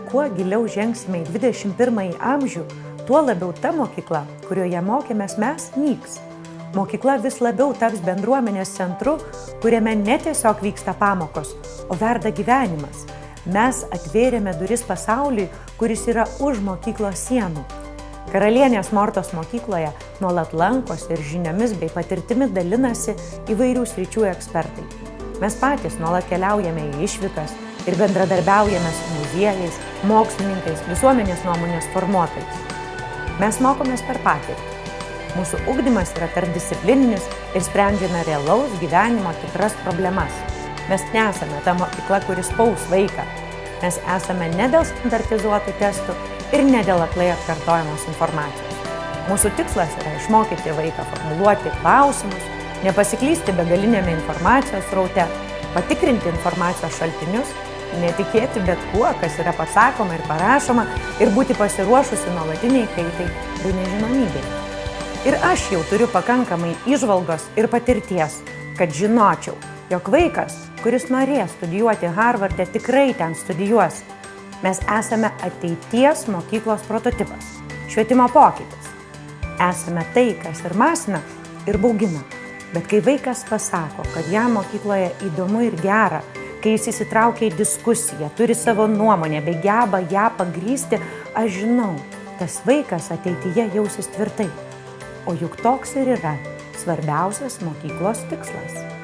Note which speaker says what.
Speaker 1: kuo giliau žengsime į 21 amžių, tuo labiau ta mokykla, kurioje mokėmės mes, nyks. Mokykla vis labiau taps bendruomenės centru, kuriame ne tiesiog vyksta pamokos, o verda gyvenimas. Mes atvėrėme duris pasauliui, kuris yra už mokyklos sienų. Karalienės Mortos mokykloje nuolat lankosi ir žiniomis bei patirtimi dalinasi įvairių sričių ekspertai. Mes patys nuolat keliaujame į išvykas ir bendradarbiaujame su muziejais, mokslininkais, visuomenės nuomonės formuotojais. Mes mokomės per patirtį. Mūsų ugdymas yra tarpdisciplininis ir sprendžiame realaus gyvenimo tikras problemas. Mes nesame ta mokykla, kuris spaus vaiką. Mes esame ne dėl standartizuotų testų ir ne dėl aklai atkartojamos informacijos. Mūsų tikslas yra išmokyti vaiką formuluoti klausimus, nepasiklysti begalinėme informacijos sraute, patikrinti informacijos šaltinius, netikėti bet kuo, kas yra pasakoma ir parašoma, ir būti pasiruošusi nuolatiniai kaitai bei nežinomybei. Ir aš jau turiu pakankamai įžvalgos ir patirties, kad žinočiau, jog vaikas, kuris norės studijuoti Harvarde, tikrai ten studijuos. Mes esame ateities mokyklos prototipas, švietimo pokytis. Esame tai, kas ir masina, ir baugina. Bet kai vaikas pasako, kad jam mokykloje įdomu ir gera, kai jis įsitraukia į diskusiją, turi savo nuomonę bei geba ją pagrįsti, aš žinau, tas vaikas ateityje jausis tvirtai. O juk toks ir yra svarbiausias mokyklos tikslas.